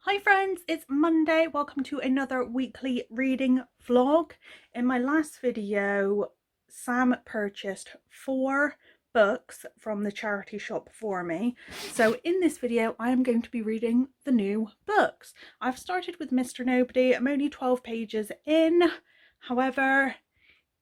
Hi friends, it's Monday. Welcome to another weekly reading vlog. In my last video, Sam purchased 4 books from the charity shop for me. So in this video, I am going to be reading the new books. I've started with Mr. Nobody. I'm only 12 pages in. However,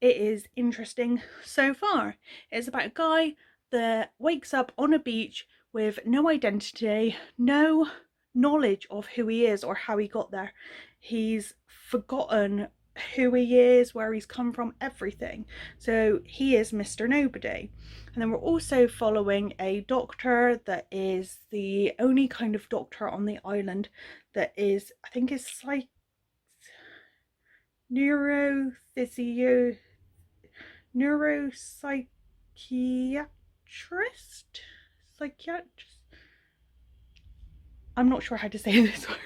it is interesting so far. It's about a guy that wakes up on a beach with no identity, no knowledge of who he is or how he got there. He's forgotten who he is, where he's come from, everything. So he is Mr. Nobody. And then we're also following a doctor that is the only kind of doctor on the island that is, I think is like neuropsychiatrist. Psychiatrist. I'm not sure how to say this word.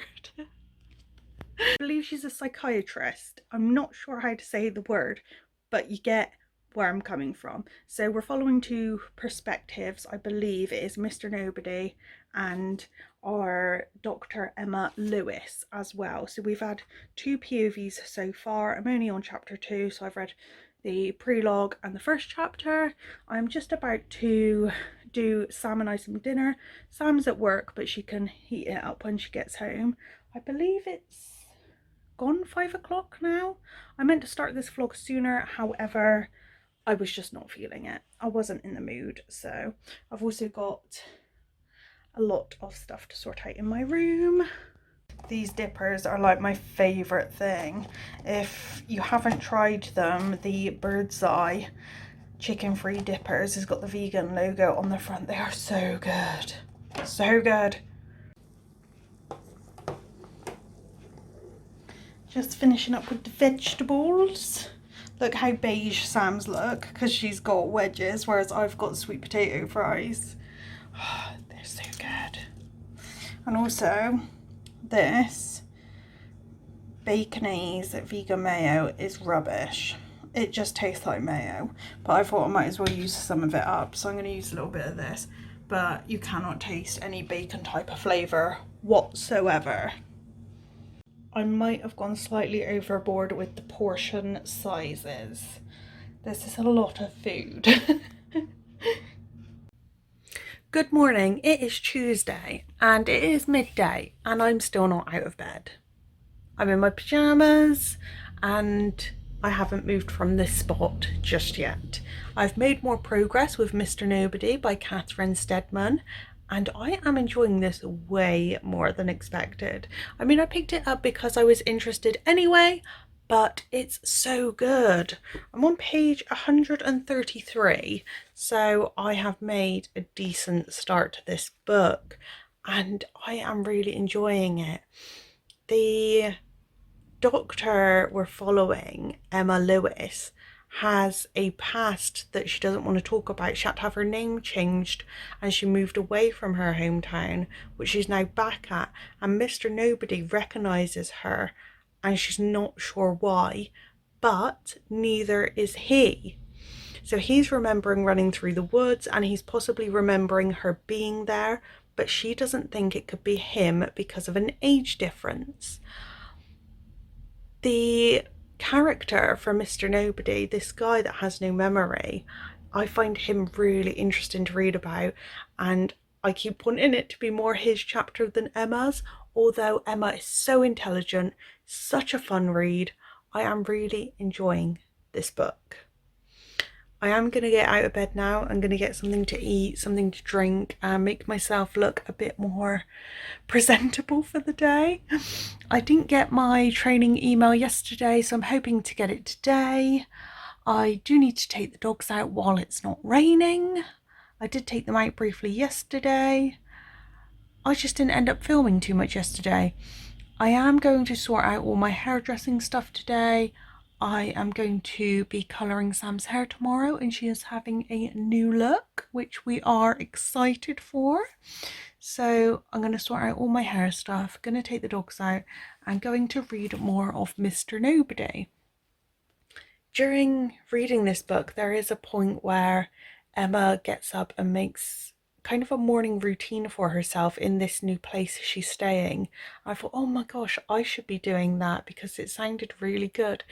I believe she's a psychiatrist. I'm not sure how to say the word, but you get where I'm coming from. So we're following 2 perspectives. I believe it is Mr. Nobody and our Dr. Emma Lewis as well. So we've had 2 POVs so far. I'm only on chapter 2, so I've read the prelogue and the first chapter. I'm just about to do Sam and I some dinner. Sam's at work, but she can heat it up when she gets home. I believe it's gone 5 o'clock now. I meant to start this vlog sooner, however, I was just not feeling it. I wasn't in the mood. So I've also got a lot of stuff to sort out in my room. These dippers are like my favourite thing. If you haven't tried them, the Bird's Eye chicken-free dippers has got the vegan logo on the front. They are so good. So good. Just finishing up with the vegetables. Look how beige Sam's look, because she's got wedges, whereas I've got sweet potato fries. Oh, they're so good. And also, this Baconese vegan mayo is rubbish. It just tastes like mayo, but I thought I might as well use some of it up, so I'm going to use a little bit of this. But you cannot taste any bacon type of flavour whatsoever. I might have gone slightly overboard with the portion sizes. This is a lot of food. Good morning, it is Tuesday and it is midday and I'm still not out of bed. I'm in my pyjamas and I haven't moved from this spot just yet. I've made more progress with Mr. Nobody by Catherine Steadman, and I am enjoying this way more than expected. I mean, I picked it up because I was interested anyway, but it's so good. I'm on page 133, so I have made a decent start to this book and I am really enjoying it. The doctor we're following, Emma Lewis, has a past that she doesn't want to talk about. She had to have her name changed and she moved away from her hometown, which she's now back at, and Mr. Nobody recognises her and she's not sure why, but neither is he. So he's remembering running through the woods and he's possibly remembering her being there, but she doesn't think it could be him because of an age difference. The character from Mr. Nobody, this guy that has no memory, I find him really interesting to read about, and I keep wanting it to be more his chapter than Emma's, although Emma is so intelligent, such a fun read. I am really enjoying this book. I am going to get out of bed now. I'm going to get something to eat, something to drink, and make myself look a bit more presentable for the day. I didn't get my training email yesterday, so I'm hoping to get it today. I do need to take the dogs out while it's not raining. I did take them out briefly yesterday. I just didn't end up filming too much yesterday. I am going to sort out all my hairdressing stuff today. I am going to be colouring Sam's hair tomorrow and she is having a new look, which we are excited for. So I'm going to sort out all my hair stuff, going to take the dogs out and going to read more of Mr. Nobody. During reading this book, there is a point where Emma gets up and makes kind of a morning routine for herself in this new place she's staying. I thought, oh my gosh, I should be doing that because it sounded really good.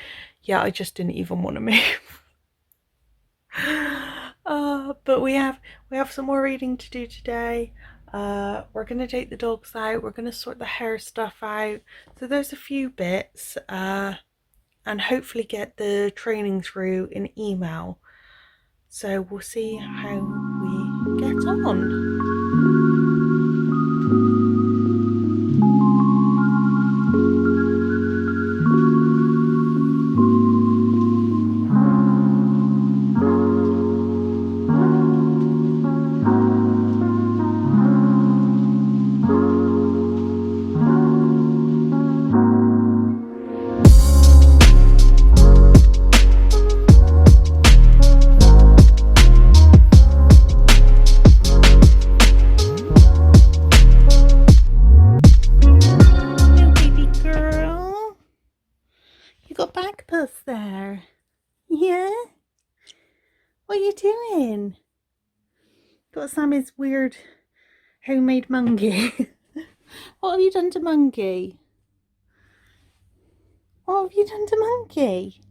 Yeah, I just didn't even want to move. But we have some more reading to do today. We're gonna take the dogs out. We're gonna sort the hair stuff out. So there's a few bits, and hopefully get the training through in email. So we'll see how we get on. There. Yeah? What are you doing? Got Sammy's weird homemade monkey. What have you done to Monkey? What have you done to Monkey?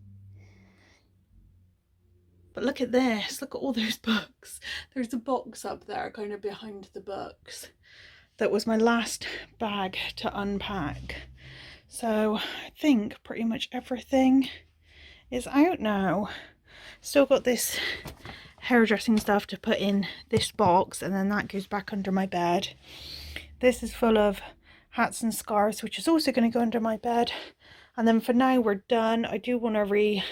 But look at this. Look at all those books. There's a box up there kind of behind the books. That was my last bag to unpack. So I think pretty much everything is out now. Still got this hairdressing stuff to put in this box, and then that goes back under my bed. This is full of hats and scarves, which is also going to go under my bed. And then for now we're done. I do want to re-sort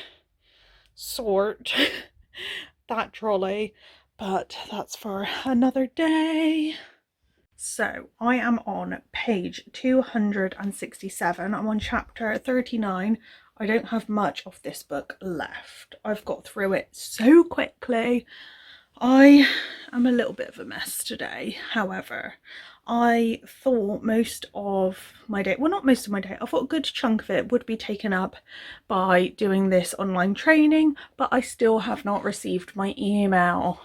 that trolley, but that's for another day. So I am on page 267. I'm on chapter 39. I don't have much of this book left. I've got through it so quickly. I am a little bit of a mess today. However, I thought most of my day, well, not most of my day, I thought a good chunk of it would be taken up by doing this online training, but I still have not received my email.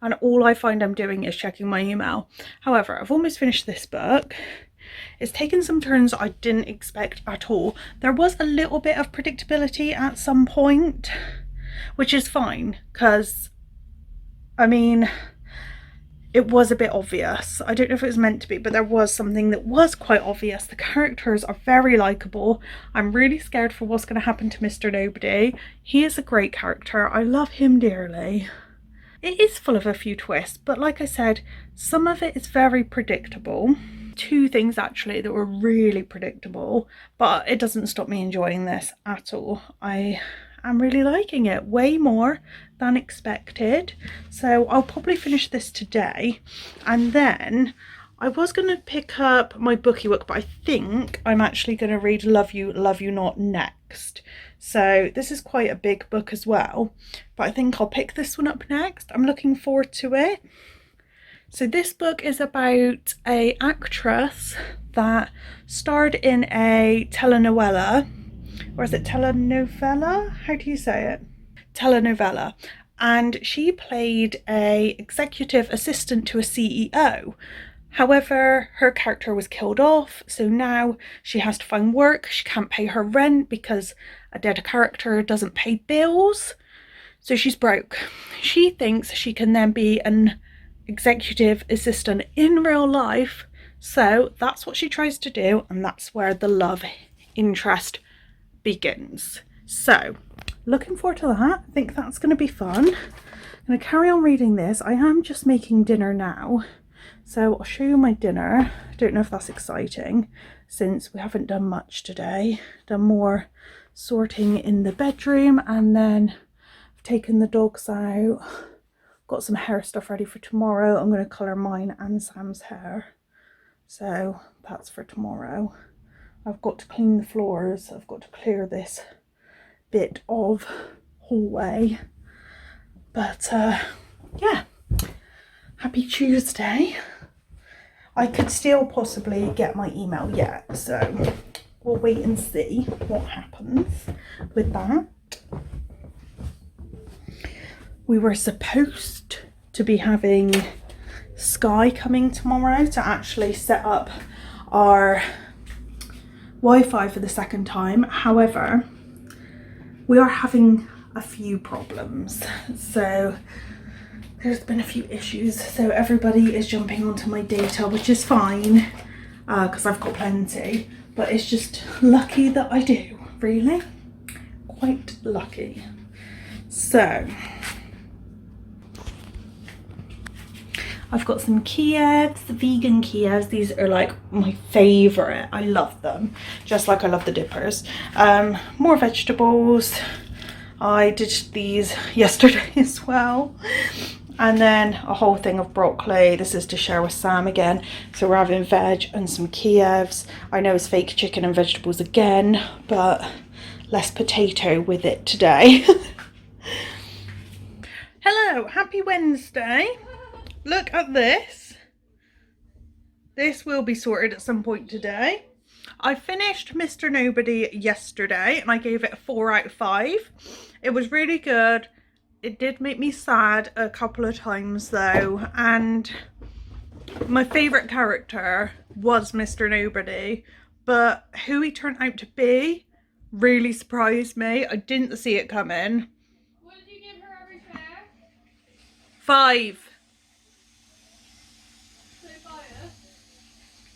And all I find I'm doing is checking my email. However, I've almost finished this book. It's taken some turns I didn't expect at all. There was a little bit of predictability at some point, which is fine, because, I mean, it was a bit obvious. I don't know if it was meant to be, but there was something that was quite obvious. The characters are very likeable. I'm really scared for what's going to happen to Mr. Nobody. He is a great character. I love him dearly. It is full of a few twists, but like I said, some of it is very predictable. Two things actually that were really predictable, but it doesn't stop me enjoying this at all. I am really liking it, way more than expected. So I'll probably finish this today, and then I was going to pick up my bookie book, but I think I'm actually going to read Love You, Love You Not next. So this is quite a big book as well, but I think I'll pick this one up next. I'm looking forward to it. So this book is about an actress that starred in a telenovela, or is it telenovela? How do you say it? Telenovela. And she played a executive assistant to a CEO. However, her character was killed off, so now she has to find work. She can't pay her rent because a dead character doesn't pay bills, so she's broke. She thinks she can then be an executive assistant in real life, so that's what she tries to do, and that's where the love interest begins. So looking forward to that. I think that's going to be fun. I'm going to carry on reading this. I am just making dinner now, so I'll show you my dinner. I don't know if that's exciting since we haven't done much today. Done more sorting in the bedroom, and then I've taken the dogs out. Got some hair stuff ready for tomorrow. I'm going to colour mine and Sam's hair, so that's for tomorrow. I've got to clean the floors. I've got to clear this bit of hallway, but yeah, happy Tuesday. I could still possibly get my email yet, so we'll wait and see what happens with that. We were supposed to be having Sky coming tomorrow to actually set up our Wi-Fi for the second time. However, we are having a few problems. So there's been a few issues. So everybody is jumping onto my data, which is fine because I've got plenty. But it's just lucky that I do, really. Quite lucky. So I've got some Kievs, vegan Kievs. These are like my favourite. I love them, just like I love the dippers. More vegetables. I did these yesterday as well. And then a whole thing of broccoli. This is to share with Sam again. So we're having veg and some Kievs. I know it's fake chicken and vegetables again, but less potato with it today. Hello, happy Wednesday. Look at this. This will be sorted at some point today. I finished Mr. Nobody yesterday and I gave it a 4 out of 5. It was really good. It did make me sad a couple of times though, and my favourite character was Mr. Nobody, but who he turned out to be really surprised me. I didn't see it coming. What did you give her every share? 5.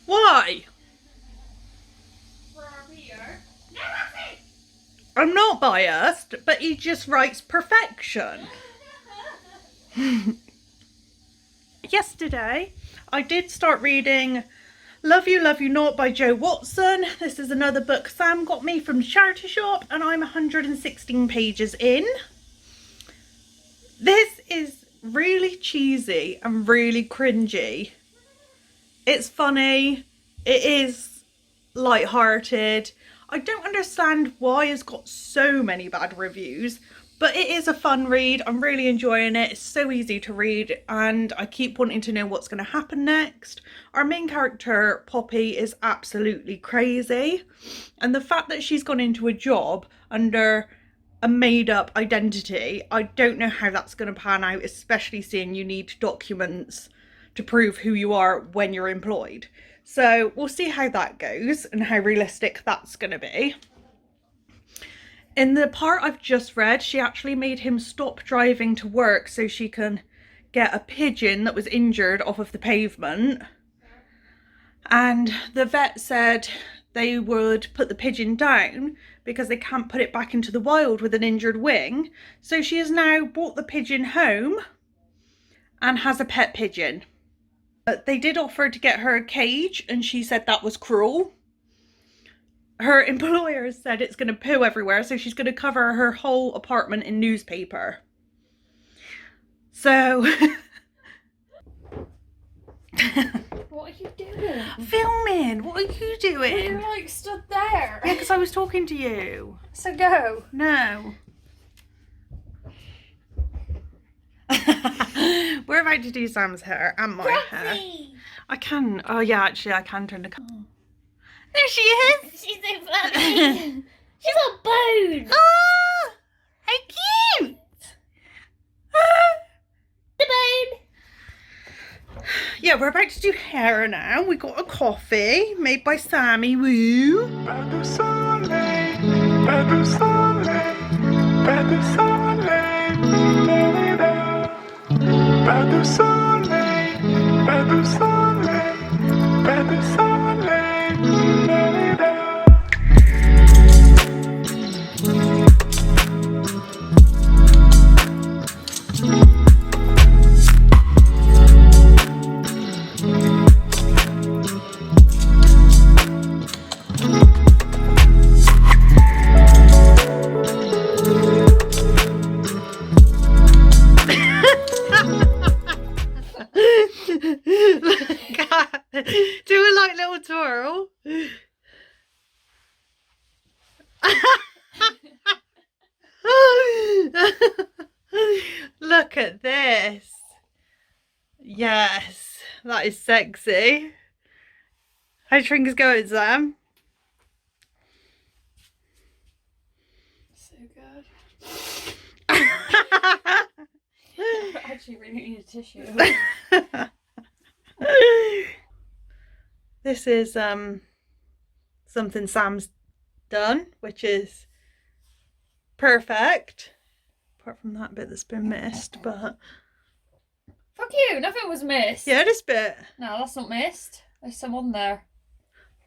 Why? For our beer. I'm not biased, but he just writes perfection. Yesterday, I did start reading Love You Not by Jo Watson. This is another book Sam got me from the charity shop and I'm 116 pages in. This is really cheesy and really cringy. It's funny, it is light-hearted. I don't understand why it's got so many bad reviews, but it is a fun read. I'm really enjoying it. It's so easy to read and I keep wanting to know what's going to happen next. Our main character, Poppy, is absolutely crazy. And the fact that she's gone into a job under a made-up identity, I don't know how that's going to pan out, especially seeing you need documents to prove who you are when you're employed. So we'll see how that goes and how realistic that's going to be. In the part I've just read, she actually made him stop driving to work so she can get a pigeon that was injured off of the pavement. And the vet said they would put the pigeon down because they can't put it back into the wild with an injured wing. So she has now brought the pigeon home and has a pet pigeon. They did offer to get her a cage and she said that was cruel. Her employer said it's going to poo everywhere, so she's going to cover her whole apartment in newspaper. So... What are you doing? Filming! What are you doing? You're like stood there. Yeah, because I was talking to you. So go. No. We're about to do Sam's hair and my hair. I can. Oh yeah, actually I can turn the camera. There she is. She's so funny. She's a bone. Oh, how cute. The bone. Yeah, we're about to do hair now. We got a coffee made by Sammy. Woo. Do a like little twirl. Look at this. Yes, that is sexy. How's your fingers going, Sam? So good. I actually really need a tissue. This is something Sam's done, which is perfect. Apart from that bit that's been missed, but Fuck you, nothing was missed. yeah, this bit. No, that's not missed. There's some on there.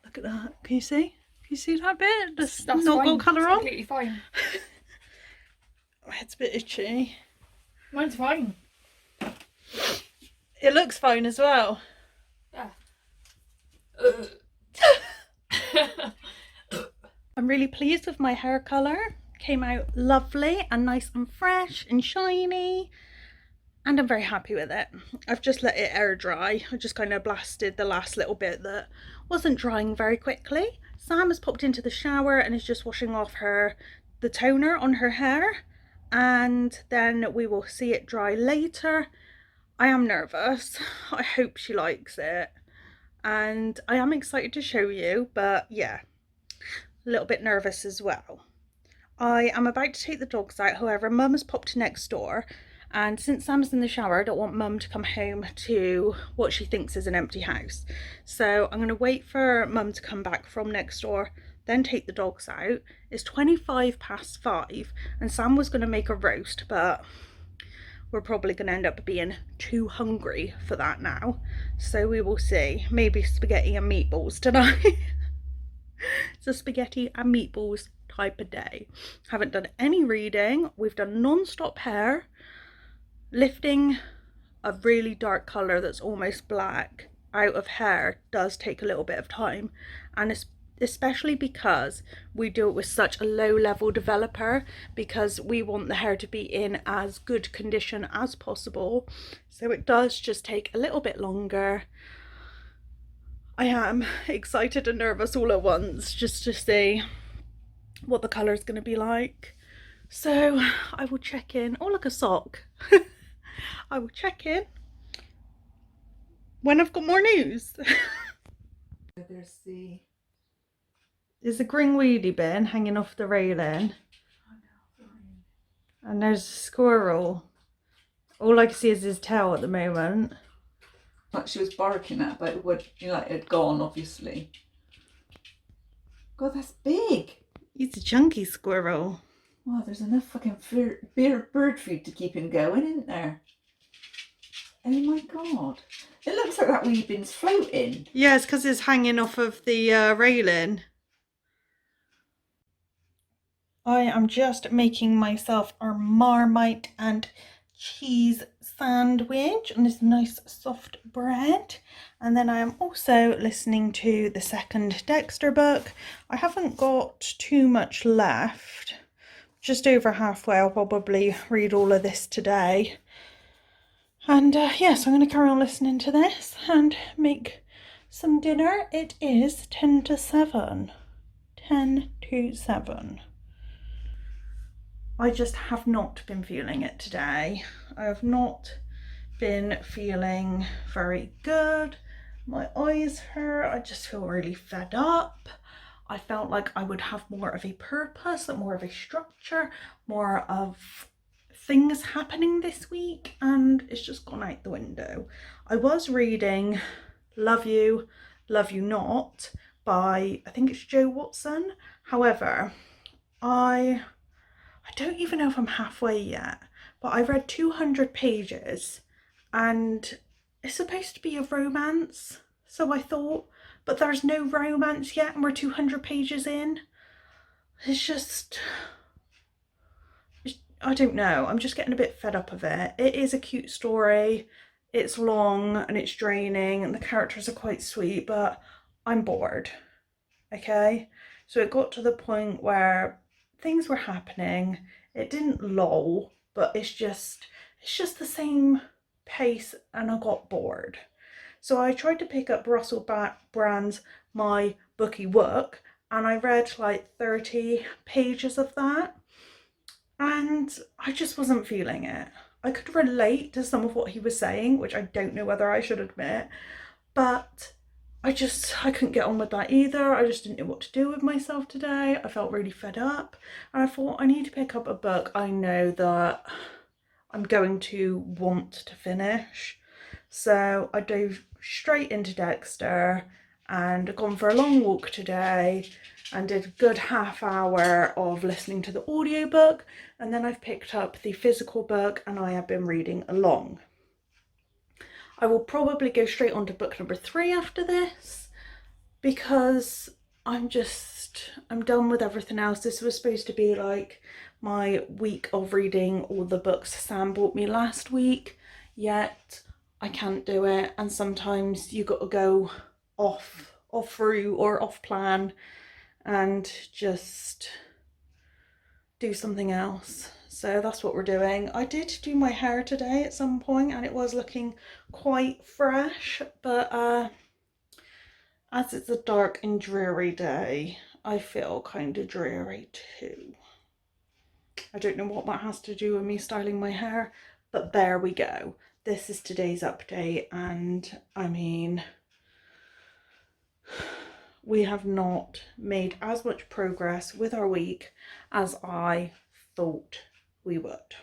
Look at that. Can you see? Can you see that bit? That's not fine. got colour It's on. completely fine. My head's a bit itchy. Mine's fine. It looks fine as well. Yeah. I'm really pleased with my hair colour. Came out lovely and nice and fresh and shiny. And I'm very happy with it. I've just let it air dry. I just kind of blasted the last little bit that wasn't drying very quickly. Sam has popped into the shower and is just washing off the toner on her hair. And then we will see it dry later. I am nervous. I hope she likes it. And I am excited to show you, but yeah, a little bit nervous as well. I am about to take the dogs out, however, Mum has popped next door. And since Sam's in the shower, I don't want Mum to come home to what she thinks is an empty house. So I'm going to wait for Mum to come back from next door, then take the dogs out. It's 5:25 and Sam was going to make a roast, but we're probably going to end up being too hungry for that now. So we will see. Maybe spaghetti and meatballs tonight. It's a spaghetti and meatballs type of day. Haven't done any reading. We've done non-stop hair. Lifting a really dark colour that's almost black out of hair does take a little bit of time, and especially because we do it with such a low level developer, because we want the hair to be in as good condition as possible, so it does just take a little bit longer. I am excited and nervous all at once just to see what the colour is going to be like. So I will check in. Oh, look, a sock. I will check in when I've got more news. There's a green wheelie bin hanging off the railing. And there's a squirrel. All I can see is his tail at the moment. Like she was barking at, but it would, you know, it had gone, obviously. God, that's big. He's a chunky squirrel. Wow, there's enough fucking bird food to keep him going, isn't there? Oh my God. It looks like that wee bin's floating. Yeah, it's because it's hanging off of the railing. I am just making myself a Marmite and cheese sandwich on this nice soft bread, and then I am also listening to the second Dexter book. I haven't got too much left, just over halfway. I'll probably read all of this today, and yes, I'm going to carry on listening to this and make some dinner. It is 10 to 7. I just have not been feeling it today. I have not been feeling very good. My eyes hurt. I just feel really fed up. I felt like I would have more of a purpose, more of a structure, more of things happening this week, and it's just gone out the window. I was reading Love You, Love You Not by, I think it's Joe Watson. However, I don't even know if I'm halfway yet, but I read 200 pages and it's supposed to be a romance, so I thought, but there's no romance yet and we're 200 pages in. It's just, I don't know, I'm just getting a bit fed up of it. It is a cute story, it's long and it's draining and the characters are quite sweet, but I'm bored, okay? So it got to the point where things were happening. It didn't lull, but it's just the same pace and I got bored. So I tried to pick up Russell Brand's My Bookie Work and I read like 30 pages of that and I just wasn't feeling it. I could relate to some of what he was saying, which I don't know whether I should admit, but I couldn't get on with that either. I just didn't know what to do with myself today. I felt really fed up and I thought I need to pick up a book I know that I'm going to want to finish. So I dove straight into Dexter and gone for a long walk today and did a good half hour of listening to the audiobook, and then I've picked up the physical book and I have been reading along. I will probably go straight on to book number 3 after this because I'm done with everything else. This was supposed to be like my week of reading all the books Sam bought me last week, yet I can't do it, and sometimes you got to go off route or off plan and just do something else. So that's what we're doing. I did do my hair today at some point and it was looking quite fresh, but as it's a dark and dreary day, I feel kind of dreary too. I don't know what that has to do with me styling my hair, but there we go. This is today's update, and I mean, we have not made as much progress with our week as I thought we would.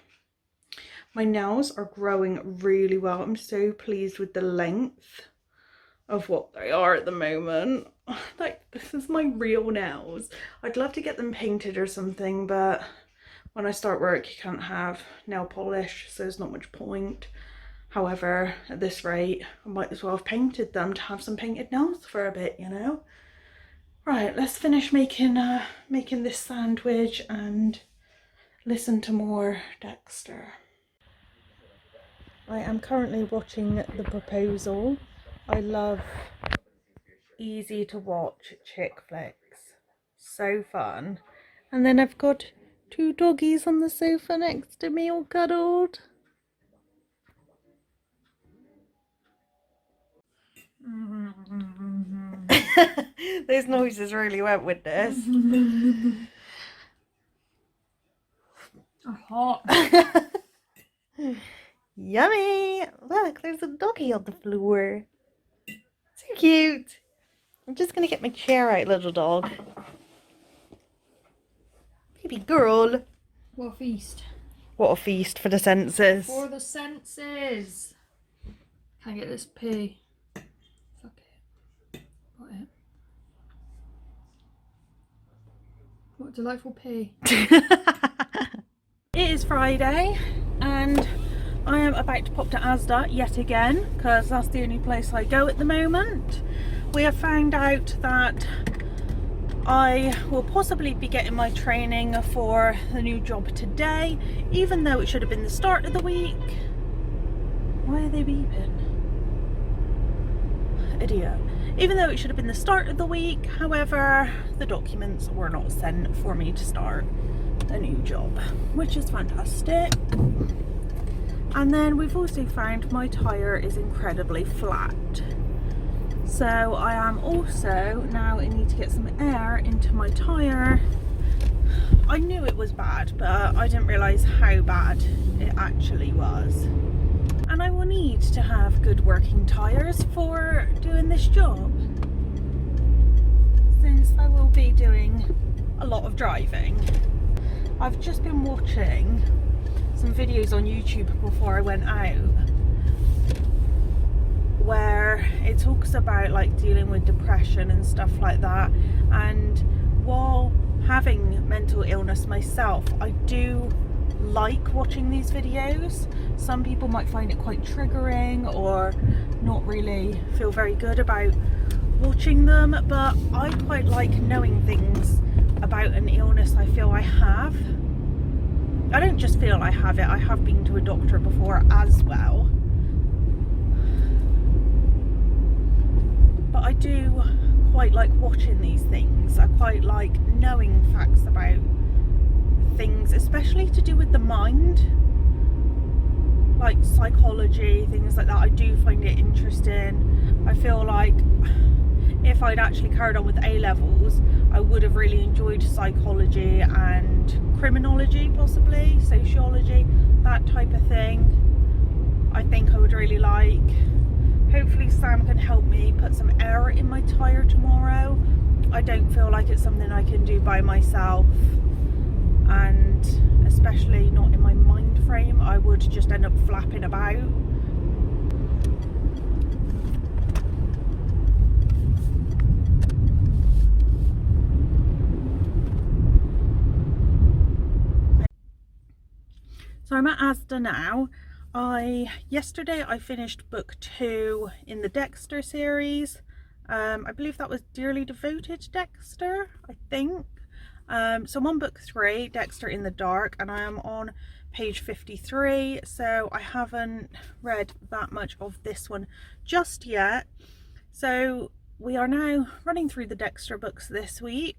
My nails are growing really well. I'm so pleased with the length of what they are at the moment. Like, this is my real nails. I'd love to get them painted or something, but when I start work you can't have nail polish, so there's not much point. However, at this rate I might as well have painted them to have some painted nails for a bit, you know. Right, let's finish making this sandwich and listen to more Dexter. I am currently watching The Proposal. I love easy to watch chick flicks. So fun. And then I've got 2 doggies on the sofa next to me all cuddled. Those noises really went with this. They're hot. Yummy! Look, there's a doggy on the floor. So cute. I'm just gonna get my chair out, little dog. Baby girl. What a feast. What a feast for the senses. For the senses. Can I get this pee? Fuck it. Got it. What a delightful pee. It is Friday and I am about to pop to Asda yet again because that's the only place I go at the moment. We have found out that I will possibly be getting my training for the new job today, even though it should have been the start of the week. Why are they beeping? Idiot. Even though it should have been the start of the week, however, the documents were not sent for me to start the new job, which is fantastic. And then we've also found my tyre is incredibly flat. So I am also, now I need to get some air into my tyre. I knew it was bad, but I didn't realise how bad it actually was. And I will need to have good working tyres for doing this job, since I will be doing a lot of driving. I've just been watching some videos on YouTube before I went out where it talks about like dealing with depression and stuff like that, and while having mental illness myself, I do like watching these videos. Some people might find it quite triggering or not really feel very good about watching them, but I quite like knowing things about an illness I feel I have. I don't just feel I have it, I have been to a doctor before as well. But I do quite like watching these things. I quite like knowing facts about things, especially to do with the mind, like psychology, things like that. I do find it interesting. I feel like if I'd actually carried on with A-levels, I would have really enjoyed psychology and criminology, possibly sociology, that type of thing. I think I would really like. Hopefully Sam can help me put some air in my tyre tomorrow. I don't feel like it's something I can do by myself, and especially not in my mind frame. I would just end up flapping about. So I'm at Asda now. Yesterday I finished book 2 in the Dexter series. I believe that was Dearly Devoted Dexter, I think. So I'm on book 3, Dexter in the Dark, and I am on page 53, so I haven't read that much of this one just yet. So we are now running through the Dexter books this week.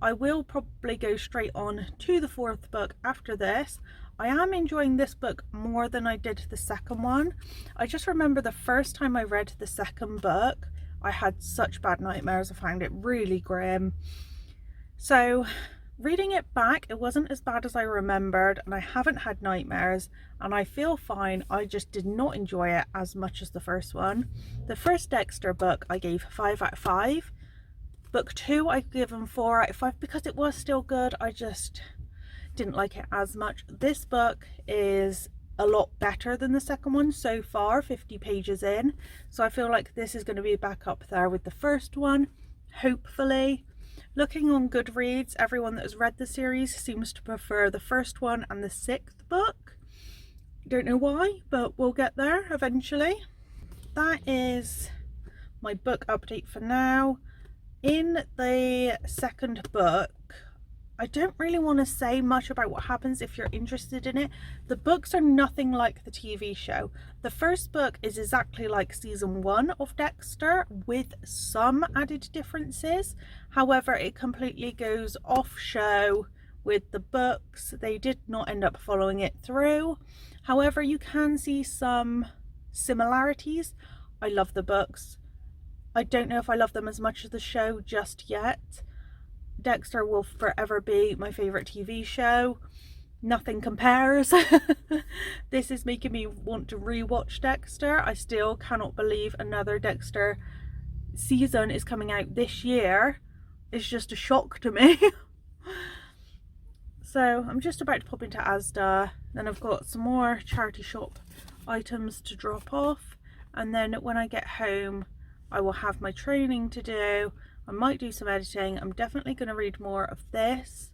I will probably go straight on to the 4th book after this. I am enjoying this book more than I did the second one. I just remember the first time I read the second book, I had such bad nightmares. I found it really grim. So reading it back, it wasn't as bad as I remembered, and I haven't had nightmares, and I feel fine. I just did not enjoy it as much as the first one. The first Dexter book I gave 5 out of 5. Book 2 I've given 4 out of 5 because it was still good. I just didn't like it as much. This book is a lot better than the second one so far, 50 pages in. So I feel like this is going to be back up there with the first one, hopefully. Looking on Goodreads, everyone that has read the series seems to prefer the first one and the 6th book. Don't know why, but we'll get there eventually. That is my book update for now. In the second book, I don't really want to say much about what happens if you're interested in it. The books are nothing like the TV show. The first book is exactly like season 1 of Dexter with some added differences. However, it completely goes off show with the books. They did not end up following it through. However, you can see some similarities. I love the books. I don't know if I love them as much as the show just yet. Dexter will forever be my favourite TV show. Nothing compares. This is making me want to rewatch Dexter. I still cannot believe another Dexter season is coming out this year. It's just a shock to me. So I'm just about to pop into Asda. Then I've got some more charity shop items to drop off. And then when I get home, I will have my training to do. I might do some editing. I'm definitely going to read more of this.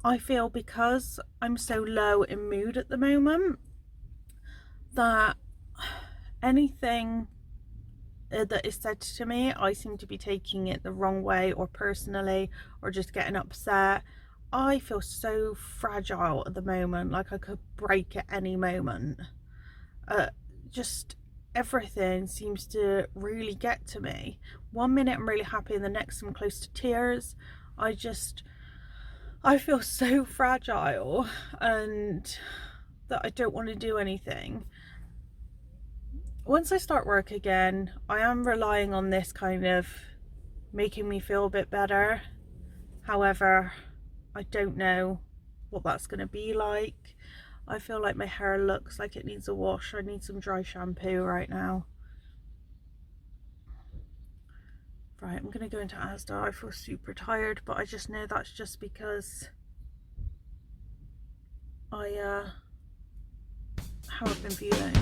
I feel because I'm so low in mood at the moment that anything that is said to me, I seem to be taking it the wrong way or personally or just getting upset. I feel so fragile at the moment, like I could break at any moment. Just everything seems to really get to me. One minute I'm really happy and the next I'm close to tears. I feel so fragile and that I don't want to do anything. Once I start work again, I am relying on this kind of making me feel a bit better. However, I don't know what that's going to be like. I feel like my hair looks like it needs a wash. I need some dry shampoo right now. Right, I'm going to go into Asda. I feel super tired, but I just know that's just because how I've been feeling.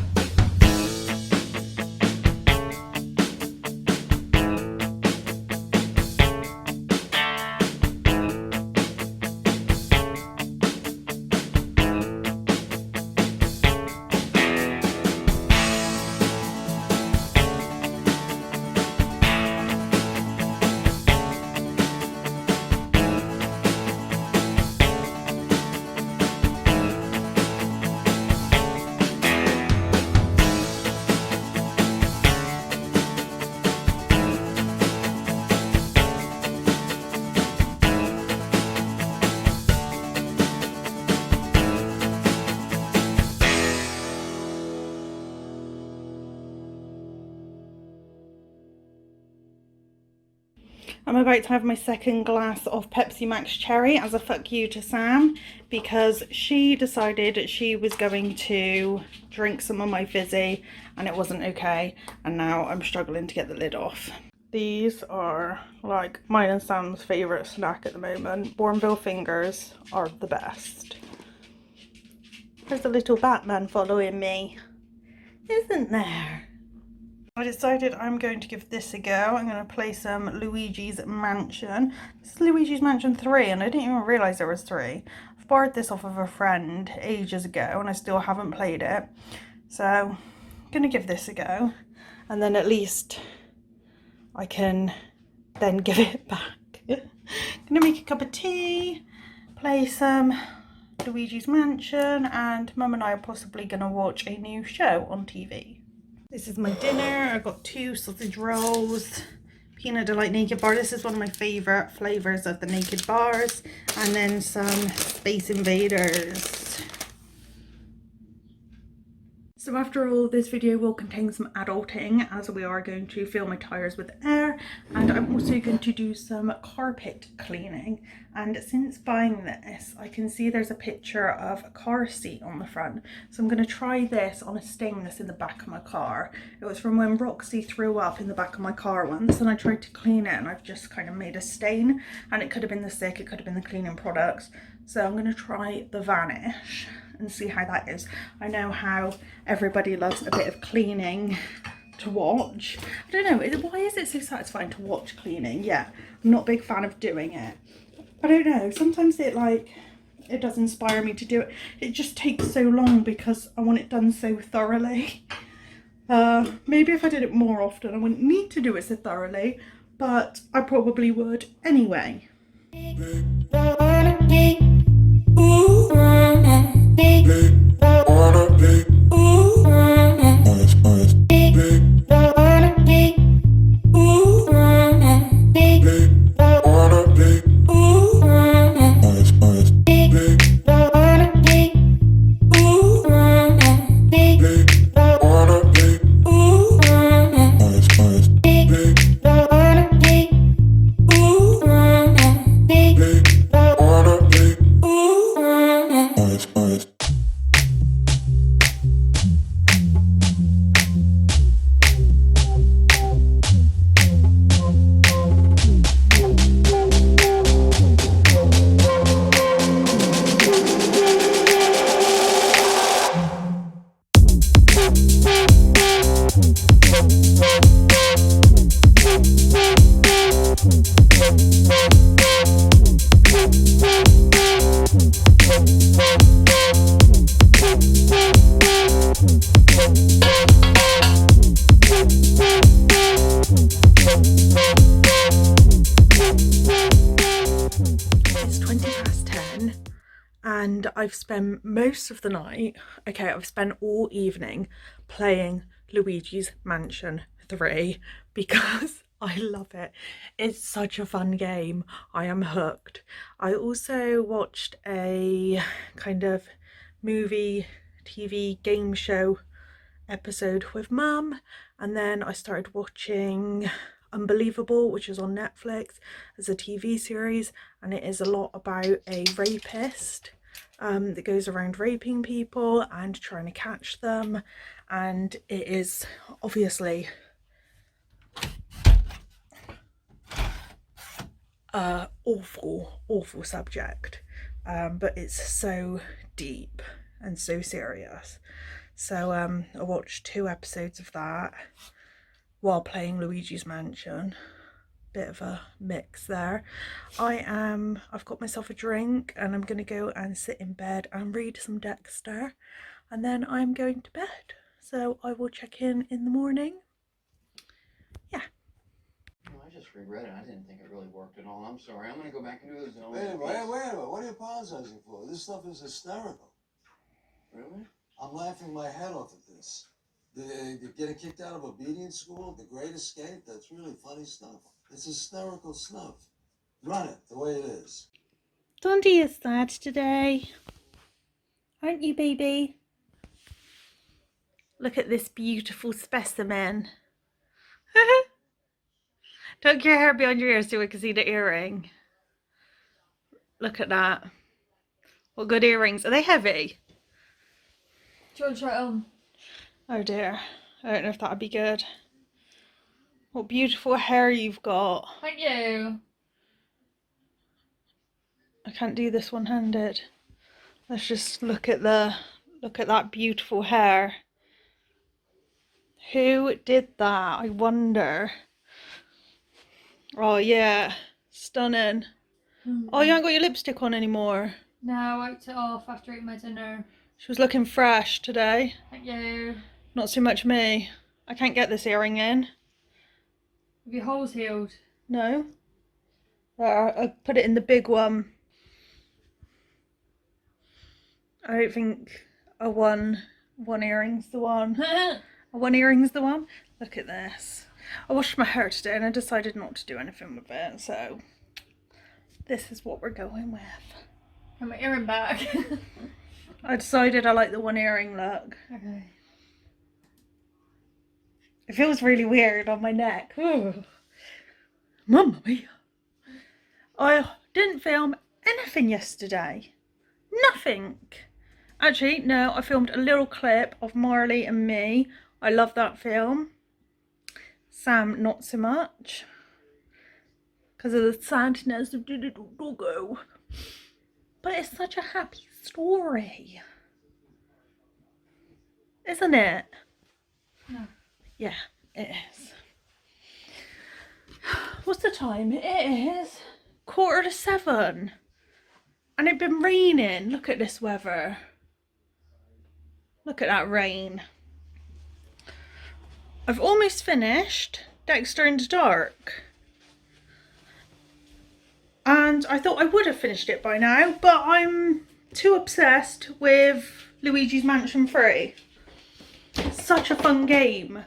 I'm about to have my second glass of Pepsi Max Cherry as a fuck you to Sam because she decided she was going to drink some of my fizzy and it wasn't okay, and now I'm struggling to get the lid off. These are like mine and Sam's favourite snack at the moment. Bourneville fingers are the best. There's a little Batman following me, isn't there? I decided I'm going to give this a go. I'm going to play some Luigi's Mansion. This is Luigi's Mansion 3 and I didn't even realise there was 3. I've borrowed this off of a friend ages ago and I still haven't played it. So I'm going to give this a go and then at least I can then give it back. I'm going to make a cup of tea, play some Luigi's Mansion, and Mum and I are possibly going to watch a new show on TV. This is my dinner. I've got 2 sausage rolls, peanut delight naked bar. This is one of my favourite flavours of the naked bars. And then some Space Invaders. So after all, this video will contain some adulting as we are going to fill my tyres with air, and I'm also going to do some carpet cleaning. And since buying this, I can see there's a picture of a car seat on the front. So I'm going to try this on a stain that's in the back of my car. It was from when Roxy threw up in the back of my car once and I tried to clean it and I've just kind of made a stain, and it could have been the stick, it could have been the cleaning products. So I'm going to try the Vanish and see how that is. I know how everybody loves a bit of cleaning to watch. I don't know, why is it so satisfying to watch cleaning? Yeah, I'm not a big fan of doing it. I don't know, sometimes it does inspire me to do it. It just takes so long because I want it done so thoroughly. Maybe if I did it more often I wouldn't need to do it so thoroughly, but I probably would anyway. And I've spent most of the night, I've spent all evening playing Luigi's Mansion 3 because I love it. It's such a fun game. I am hooked. I also watched a kind of movie, TV game show episode with Mum, and then I started watching Unbelievable, which is on Netflix as a TV series, and it is a lot about a rapist that goes around raping people and trying to catch them, and it is obviously awful subject, but it's so deep and so serious. So I watched 2 episodes of that while playing Luigi's Mansion. Bit of a mix there. I've got myself a drink and I'm gonna go and sit in bed and read some Dexter, and then I'm going to bed. So I will check in the morning. Yeah. Well, I just regret it. I didn't think it really worked at all. I'm sorry. I'm gonna go back and do the zone. Wait a minute. What are you apologizing for? This stuff is hysterical. Really? I'm laughing my head off at this. Getting kicked out of obedience school, the Great Escape, that's really funny stuff. It's hysterical stuff. Run it the way it is. Dundee is sad today. Aren't you, baby? Look at this beautiful specimen. Tuck your hair behind your ears so we can see the earring. Look at that. What good earrings. Are they heavy? Do you want to try it on? Oh dear. I don't know if that would be good. What beautiful hair you've got. Thank you. I can't do this one-handed. Let's just look at that beautiful hair. Who did that? I wonder. Oh yeah, stunning. Oh, you haven't got your lipstick on anymore. No, I wiped it off after eating my dinner. She was looking fresh today. Thank you. Not so much me. I can't get this earring in. Have your holes healed? No. I put it in the big one. I don't think a one earring's the one. A one earring's the one. Look at this. I washed my hair today and I decided not to do anything with it, so this is what we're going with. Got my earring back. I decided I like the one earring look. Okay. It feels really weird on my neck. Ooh. Mamma mia. I didn't film anything yesterday. Nothing. Actually, no, I filmed a little clip of Marley and Me. I love that film. Sam, not so much. Because of the sadness of the little doggo. But it's such a happy story. Isn't it? No. Yeah, it is. What's the time? It is 6:45. And it's been raining. Look at this weather. Look at that rain. I've almost finished Dexter in the Dark. And I thought I would have finished it by now, but I'm too obsessed with Luigi's Mansion 3. It's such a fun game.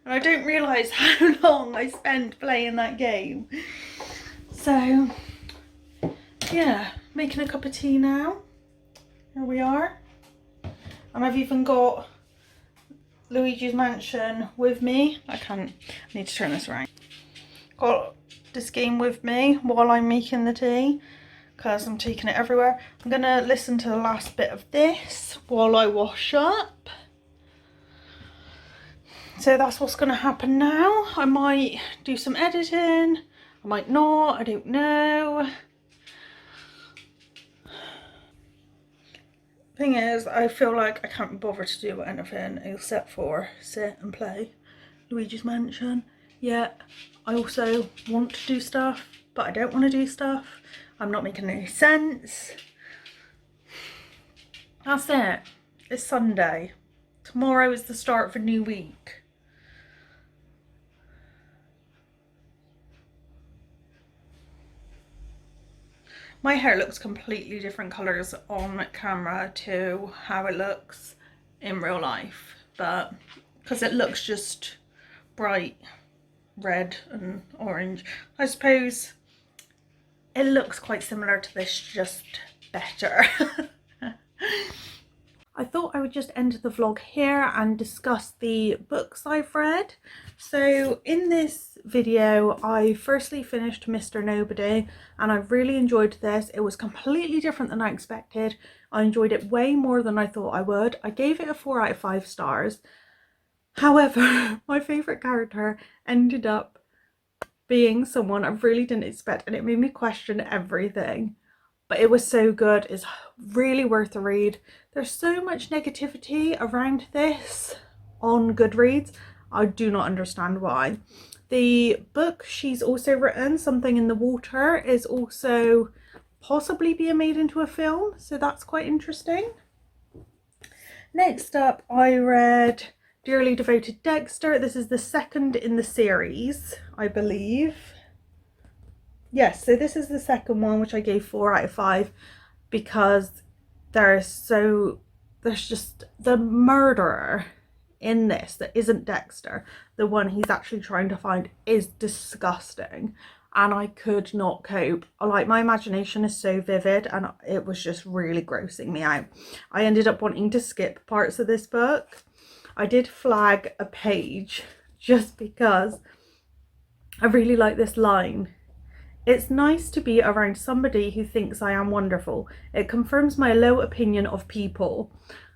And I don't realise how long I spent playing that game. So, yeah, making a cup of tea now. Here we are. And I've even got Luigi's Mansion with me. I need to turn this around. Got this game with me while I'm making the tea because I'm taking it everywhere. I'm going to listen to the last bit of this while I wash up. So that's what's going to happen now. I might do some editing. I might not. I don't know. Thing is, I feel like I can't be bothered to do anything except for sit and play Luigi's Mansion. Yet I also want to do stuff, but I don't want to do stuff. I'm not making any sense. That's it. It's Sunday. Tomorrow is the start of a new week. My hair looks completely different colours on camera to how it looks in real life, but because it looks just bright red and orange, I suppose it looks quite similar to this, just better. I thought I would just end the vlog here and discuss the books I've read. So in this video, I firstly finished Mr. Nobody and I really enjoyed this. It was completely different than I expected. I enjoyed it way more than I thought I would. I gave it a 4 out of 5 stars. However, my favourite character ended up being someone I really didn't expect, and it made me question everything. But it was so good. It's really worth a read. There's so much negativity around this on Goodreads. I do not understand why. The book she's also written, Something in the Water, is also possibly being made into a film, so that's quite interesting. Next up, I read Dearly Devoted Dexter. This is the second in the series, I believe. Yes, so this is the second one, which I gave 4 out of 5 because there's just the murderer in this that isn't Dexter. The one he's actually trying to find is disgusting and I could not cope. Like, my imagination is so vivid and it was just really grossing me out. I ended up wanting to skip parts of this book. I did flag a page just because I really like this line. It's nice to be around somebody who thinks I am wonderful. It confirms my low opinion of people.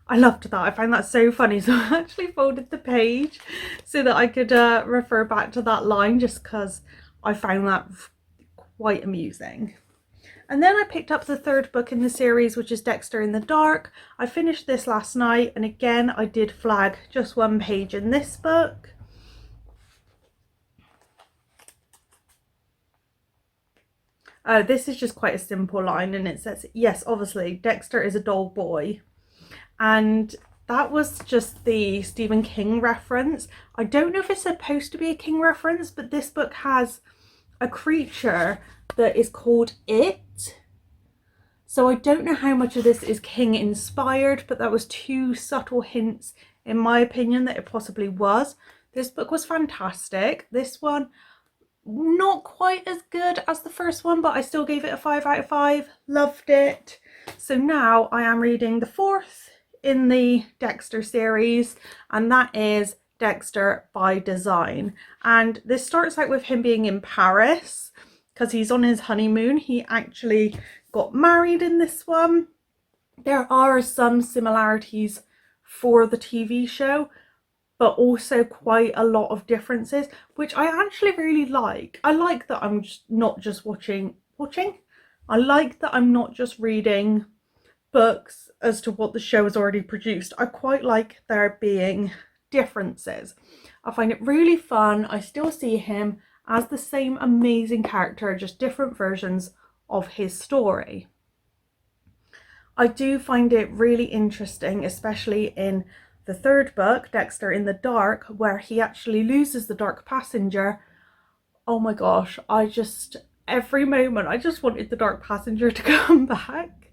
I loved that. I found that so funny. So I actually folded the page so that I could refer back to that line just because I found that quite amusing. And then I picked up the third book in the series, which is Dexter in the Dark. I finished this last night, and again I did flag just one page in this book. This is just quite a simple line, and it says, yes, obviously, Dexter is a dull boy. And that was just the Stephen King reference. I don't know if it's supposed to be a King reference, but this book has a creature that is called It. So I don't know how much of this is King inspired, but that was 2 subtle hints, in my opinion, that it possibly was. This book was fantastic. This one, not quite as good as the first one, but I still gave it a 5 out of 5. Loved it. So now I am reading the 4th in the Dexter series, and that is Dexter by Design. And this starts out with him being in Paris because he's on his honeymoon. He actually got married in this one. There are some similarities for the TV show, but also quite a lot of differences, which I actually really like. I like that I'm not just watching. I like that I'm not just reading books as to what the show has already produced. I quite like there being differences. I find it really fun. I still see him as the same amazing character, just different versions of his story. I do find it really interesting, especially in the third book, Dexter in the Dark, where he actually loses the dark passenger. Oh my gosh, every moment I just wanted the dark passenger to come back.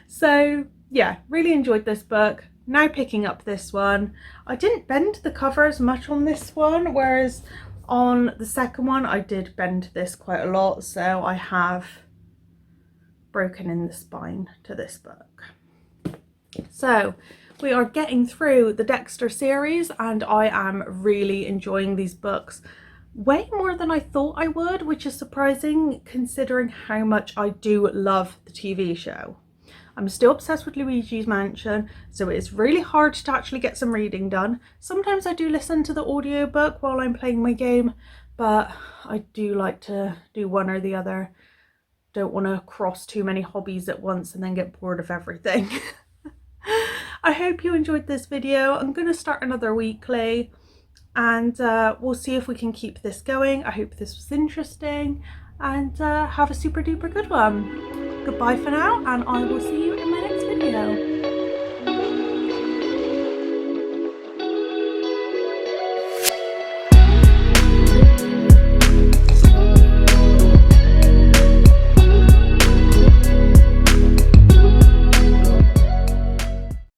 So yeah, really enjoyed this book. Now picking up this one. I didn't bend the cover as much on this one, whereas on the second one I did bend this quite a lot, so I have broken in the spine to this book. So we are getting through the Dexter series, and I am really enjoying these books way more than I thought I would, which is surprising considering how much I do love the TV show. I'm still obsessed with Luigi's Mansion, so it's really hard to actually get some reading done. Sometimes I do listen to the audiobook while I'm playing my game, but I do like to do one or the other. Don't want to cross too many hobbies at once and then get bored of everything. I hope you enjoyed this video. I'm going to start another weekly, and we'll see if we can keep this going. I hope this was interesting, and have a super duper good one. Goodbye for now, and I will see you in my next video.